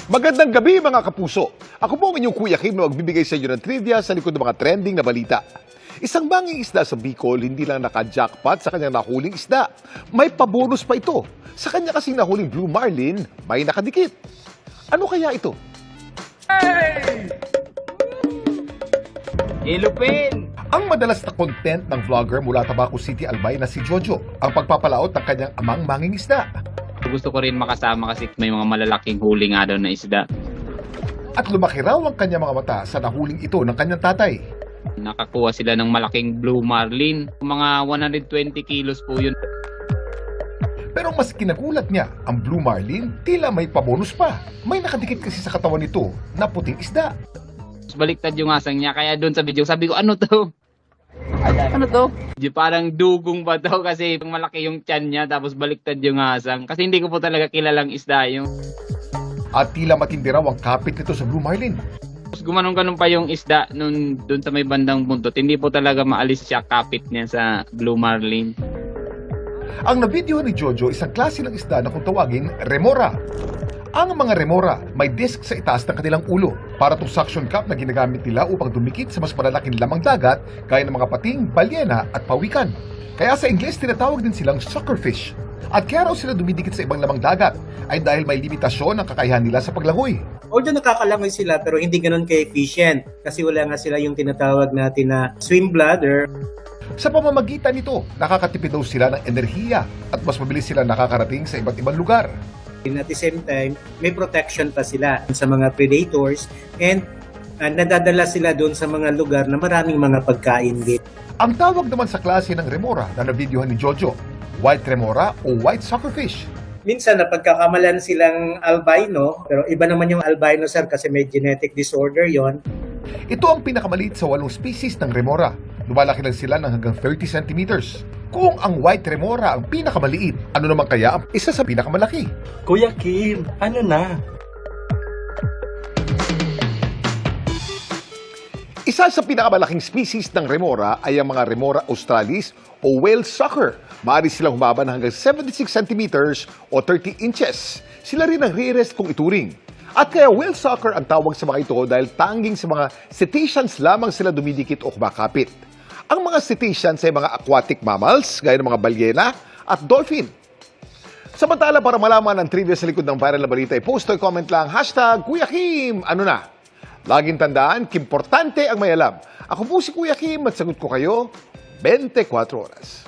Magandang gabi mga kapuso. Ako po ang inyong Kuya Kim na magbibigay sa inyo ng trivia sa likod ng mga trending na balita. Isang banging isda sa Bicol hindi lang naka-jackpot sa kanyang nahuling isda. May pabonus pa ito. Sa kanya kasing nahuling Blue Marlin, may nakadikit. Ano kaya ito? Ilupin! Ang madalas na content ng vlogger mula Tabaco City, Albay na si Jojo, ang pagpapalaot ng kanyang amang manging isda. Gusto ko rin makasama kasi may mga malalaking huli nga daw na isda. At lumaki raw ang kanyang mga mata sa nahuling ito ng kanyang tatay. Nakakuha sila ng malaking Blue Marlin. Mga 120 kilos po yun. Pero mas kinagulat niya, ang Blue Marlin tila may pabonus pa. May nakadikit kasi sa katawan nito na puting isda. Baliktad yung asang niya. Kaya doon sa video, sabi ko, ano to? Ano to? Parang dugong ba to? Kasi malaki yung tiyan niya, tapos baliktad yung asang. Kasi hindi ko po talaga kilalang isda yung. At tila matindi raw ang kapit nito sa Blue Marlin. Tapos gumanong-ganon pa yung isda nun, doon sa may bandang buntot. Hindi po talaga maalis siya kapit niya sa Blue Marlin. Ang na-video ni Jojo isang klase ng isda na kung tawagin remora. Ang mga remora may disc sa itaas ng kanilang ulo para itong suction cup na ginagamit nila upang dumikit sa mas malalaking lamang dagat gaya ng mga pating, balyena at pawikan. Kaya sa Ingles tinatawag din silang suckerfish. At kaya raw sila dumidikit sa ibang lamang dagat ay dahil may limitasyon ang kakayahan nila sa paglangoy. Although nakakalangoy sila pero hindi ganoon ka-efficient kasi wala nga sila yung tinatawag natin na swim bladder. Sa pamamagitan nito, nakakatipid daw sila ng enerhiya at mas mabilis sila nakakarating sa iba't ibang lugar. And at the same time, may protection pa sila sa mga predators and nadadala sila doon sa mga lugar na maraming mga pagkain din. Ang tawag naman sa klase ng remora na nabidyohan ni Jojo, white remora o white suckerfish. Minsan napagkakamalan silang albino, pero iba naman yung albino sir kasi may genetic disorder yon. Ito ang pinakamaliit sa 8 species ng remora. Lumalaki lang sila ng hanggang 30 centimeters. Kung ang white remora ang pinakamaliit, ano naman kaya ang isa sa pinakamalaki? Kuya Kim, ano na? Isa sa pinakamalaking species ng remora ay ang mga remora australis o whale sucker. Maaari silang humaba ng hanggang 76 centimeters o 30 inches. Sila rin ang rarest kung ituring. At kaya whale sucker ang tawag sa mga ito dahil tanging sa mga cetaceans lamang sila dumidikit o kumakapit. Ang mga cetaceans ay mga aquatic mammals, gaya ng mga balyena at dolphin. Samantala, para malaman ang trivia sa likod ng viral na balita, i-post o i-comment lang, #Kuya Kim, ano na? Laging tandaan, importante ang may alam. Ako po si Kuya Kim at sagot ko kayo 24 oras.